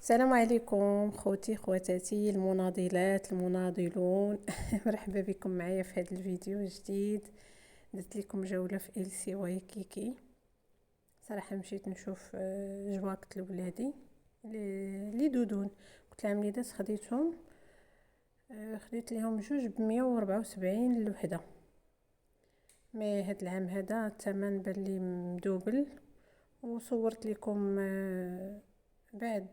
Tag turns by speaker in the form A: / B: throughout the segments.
A: السلام عليكم خوتي خواتاتي المناضلات المناضلون. مرحبا بكم معايا في هذا الفيديو الجديد. درت لكم جولة في إلسي وايكيكي. صراحة مشيت نشوف جواكت لولادي لي دودون. قلت لهم لي داس خديتهم، خديت لهم جوج ب174 الوحدة. مي هاد العام هذا الثمن بان لي مدوبل، وصورت لكم بعد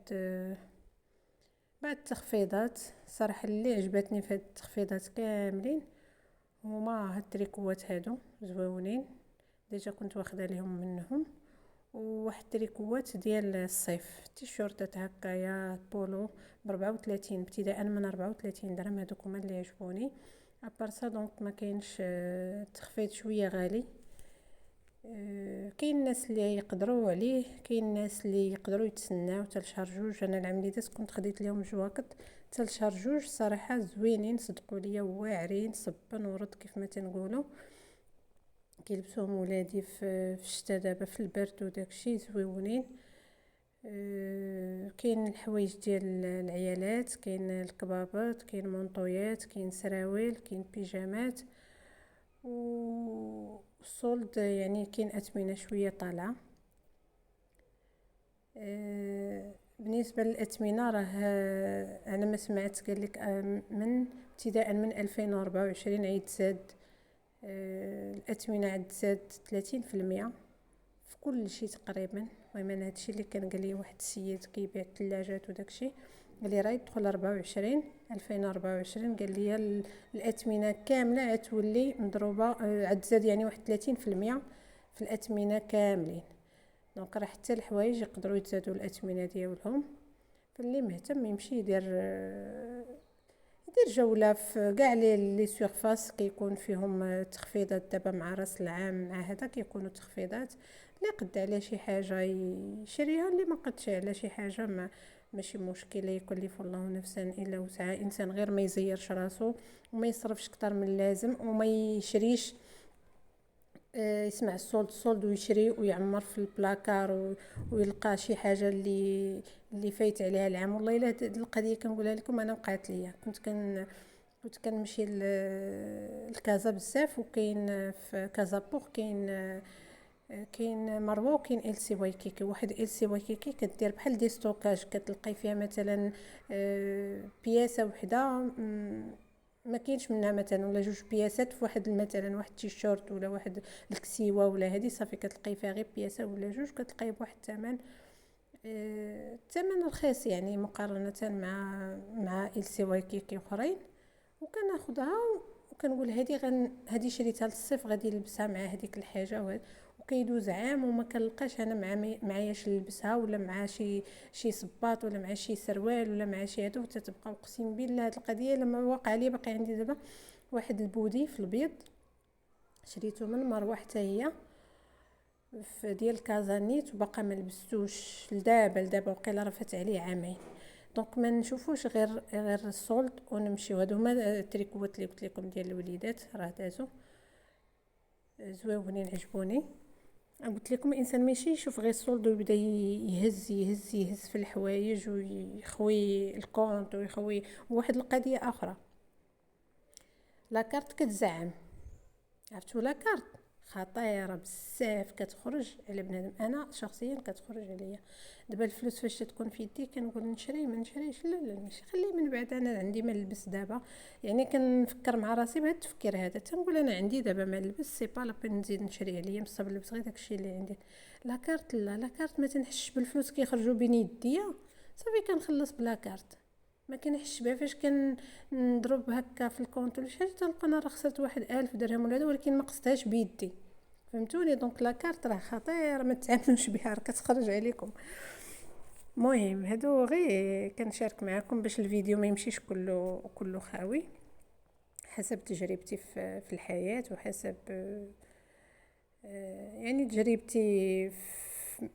A: التخفيضات. صراحه اللي عجبتني في هاد التخفيضات كاملين هما هاد التريكوات هادو زويونين، ديجا كنت واخده لهم منهم. وواحد التريكوات ديال الصيف، تيشورتات هكايا بولو ب34 ابتداء من 34 درهم. هادوك هما اللي عجبوني. ابارسا دونك ما كاينش تخفيض، شويه غالي. كاين الناس اللي يقدروا عليه، كاين الناس اللي يقدروا يتسناو حتى لشهر جوج. انا العام اللي داز كنت خديت لهم جواكط حتى لشهر جوج، صراحه زوينين صدقوا ليا، واعرين صبا ورد كيف ما تنقولوا. كيلبسوهم ولادي في الشتا دابا في البرد وداكشي زويونين. كاين الحوايج ديال العيالات، كاين الكبابات، كاين مونطويات، كاين سراويل، كاين بيجامات. والصولد يعني كاين اثمنه شويه طالعه. بالنسبه للاثمنه راه انا ما سمعت قال لك من ابتداء من 2024 عيد زاد الاثمنه عاد زاد 30% في كل شيء تقريبا. المهم انا هادشي اللي كان قال لي واحد السيد كيبيع الثلاجات وداكشي، قال لي راه يدخل 24 2024 قال لي الاثمنه كامله عتولي مضروبه، عاد زاد يعني واحد 30% في الاثمنه كاملين. دونك راه حتى الحوايج يقدروا يتزادوا الاثمنه ديالهم. فاللي مهتم يمشي يدير جوله في كاع لي سيرفاس كيكون فيهم تخفيضات. دابا مع راس العام مع هذا كيكونوا تخفيضات. اللي قد على شي حاجه يشريها، اللي ما قدش على شي حاجه ما ماشي مشكل. يكلف الله نفسا الا وسعها. انسان غير ما يزيرش راسو وما يصرفش اكثر من اللازم وما يشريش يسمع الصولد ويشري ويعمر في البلاكار ويلقى شي حاجه اللي فايت عليها العام. والله الا هاد القضيه كنقولها لكم انا وقعت ليا. كنت كنمشي لكازا بزاف، وكاين في كازا بور كاين مروه وكاين إلسي وايكيكي. واحد إلسي وايكيكي كدير بحال دي ستوكاج، كتلقاي فيها مثلا بياسه وحده ما كاينش منها مثلا، ولا جوج بياسات في واحد مثلا واحد تيشورت ولا واحد الكسيوه ولا هذه صافي كتلقاي فيها غير بياسه ولا جوج، كتلقاي بواحد الثمن الثمن رخيص يعني مقارنه مع إلسي وايكيكي اخرين. وكناخذها وكنقول هذه شريتها للصيف غادي نلبسها مع هذيك الحاجه. وكيدوز عام وما كنلقاش انا معاياش نلبسها، ولا مع شي صباط، ولا مع شي سروال، ولا مع شي هادو. تتبقى اقسم بالله هاد القضيه لما واقع لي. باقي عندي دابا واحد البودي في البيض شريته من مروه حتى هي في ديال كازانيت، وباقا ما لبستوش لدابا وقيلا راه فات عليه عامين. دونك ما نشوفوش غير السولد ونمشيو. هادو هما التريكوات اللي قلت لكم ديال الوليدات راه دازو زويونين عجبوني. قلت لكم الانسان ماشي يشوف غير السولد ويبدا يهز يهز يهز في الحوايج ويخوي الكونط ويخوي. وواحد القضيه اخرى، لاكارت كتزعم، عرفتوا لاكارت خطيره بزاف كتخرج على بنادم. انا شخصيا كتخرج عليا. دابا الفلوس فاش تكون في يدي كنقول نشري ما نشريش، لا ماشي خليه من بعد. انا عندي ما نلبس دابا، يعني كنفكر مع راسي بهذا التفكير هذا. تنقول انا عندي دابا ما نلبس، سي با لا بين نزيد نشري عليا بصح نلبس غير داكشي اللي عندي. لاكارت لا، لاكارت ما تنحش بالفلوس كيخرجوا بين يديا صافي كنخلص بلا كارت. ما كنحش بها فاش نضرب هكا في الكونط ولا شي حاجه تلقى انا خسرت واحد 1000 درهم ولا هذا، ولكن ما قصتهاش بيدي. فهمتوني؟ دونك لاكارت راه خطيره ما تعاملوش بها، راه كتخرج عليكم. المهم هادو غير كنشارك معكم باش الفيديو ما يمشيش كله خاوي، حسب تجربتي في الحياه، وحسب يعني تجربتي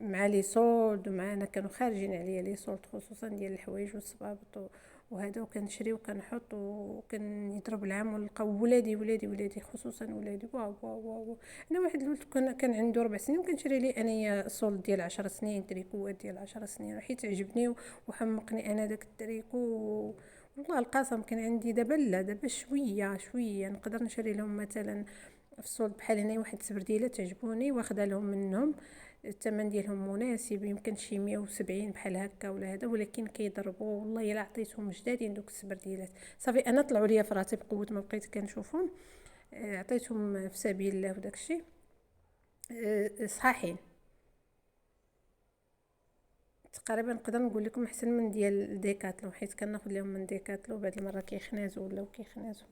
A: مع لي سولد. ومع انا كانوا خارجين عليا لي سولد خصوصا ديال الحوايج والصبابط وهذا، وكنشري وكنحط وكنضرب العام ونلقاو ولادي خصوصا ولادي واو واو واو. انا واحد الولد كان عنده 4 سنين وكنشري ليه انايا صول ديال 10 سنين، تريكوات ديال 10 سنين، حيت عجبني وحمقني انا داك التريكو. والله القسم كان عندي دابا، لا دابا شويه نقدر نشري لهم مثلا في السوق بحال هنايا واحد السبرديله تعجبوني، واخده لهم منهم الثمن ديالهم مناسب، يمكن شي 170 بحال هكا ولا هذا، ولكن كيضربوا والله الا عطيتهم جدادين دوك السبرديلات. صافي انا طلعوا ليا في راسي بقوه، ما بقيت كنشوفهم، عطيتهم في سبيل الله وداك الشيء. صحاحين تقريبا نقدر نقول لكم احسن من ديال ديكاتلو، حيت كناخذ لهم من ديكاتلو بعد المره كيخنازوا ولاو كيخنازوا.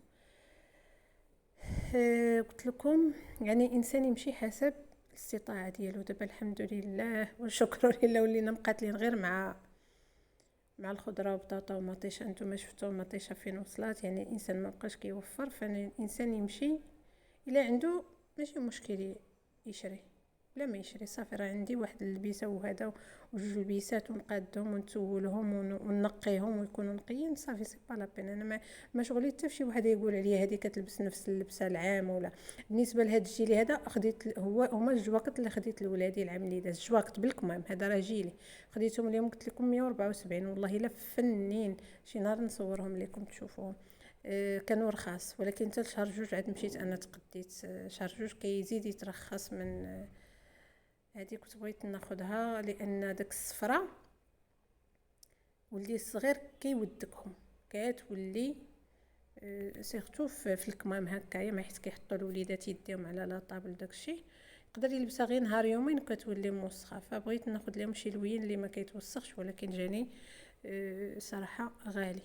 A: قلت لكم يعني انسان يمشي حسب الاستطاعه ديالو. دابا الحمد لله والشكر لله ولينا مقاتلين غير مع الخضره وبطاطا ومطيشه. انتم شفتوا المطيشه فين وصلات، يعني الانسان ما بقاش كيوفر، فالانسان يمشي الا عنده ماشي مشكل يشري، لا ما يشري صافي. راه عندي واحد اللبسه وهذا وجوج لبيسات ونقادهم ونتولهم ونقيهم ويكونوا نقيين صافي، سي با لا بين. انا ما شغلي حتى شي واحد يقول عليا هذه كتلبس نفس اللبسه العام ولا. بالنسبه لهذا الجيلي هذا خديت هما الجواكط اللي خديت لولادي العام اللي داز، جواكط بالكمام، هذا راه جيلي خديتهم اليوم قلت لكم 174 والله الا فنين. شي نهار نصورهم لكم تشوفوهم. كانوا رخاص، ولكن حتى لشهر جوج عاد مشيت انا تقديت. شهر جوج كيزيد يترخص من هذه. كنت بغيت ناخذها لان داك الصفرة ولدي الصغير كيودكهم، كتولي سيرتو في الكمام هكايا، ما حيت كيحطوا الوليدات يديهم على لا طابل داكشي، يقدر يلبسها غير نهار يومين وكتولي موسخه. فبغيت ناخذ لهم شي لوين اللي ما كيتوسخش، ولكن جاني صراحه غالي.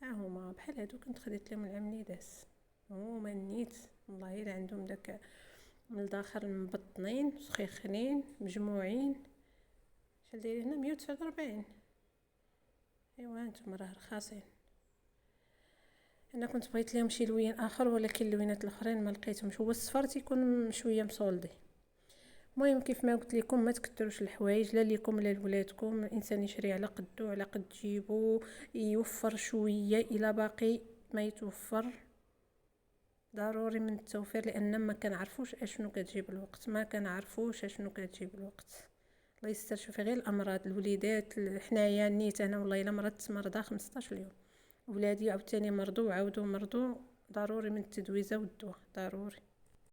A: ها هما بحال هادو كنت خديت لهم العام اللي داز، هما نيت والله الا عندهم داك من الداخل مبطنين سخيخنين مجموعين. شحال دايرين هنا 149. ايوا هانتوما راه رخاصين. انا كنت بغيت لهم شي لوين اخر، ولكن اللوينات الاخرين ما لقيتهمش، هو الصفر تيكون شويه مصولدي. المهم كيف ما قلت لكم ما تكثروش الحوايج لا ليكم لا لولادكم، الانسان يشري على قدو على قد جيبو، يوفر شويه الى باقي ما يتوفر. ضروري من التوفير، لان ما كنعرفوش اشنو كتجيب الوقت، ما كنعرفوش اشنو كتجيب الوقت. الله يستر. شوفي غير الامراض الوليدات، حنايا نيت انا والله الا مرضت مرضى 15 يوم، ولادي عاوتاني مرضوا وعاودوا مرضوا. ضروري من التدويزه والدواء ضروري.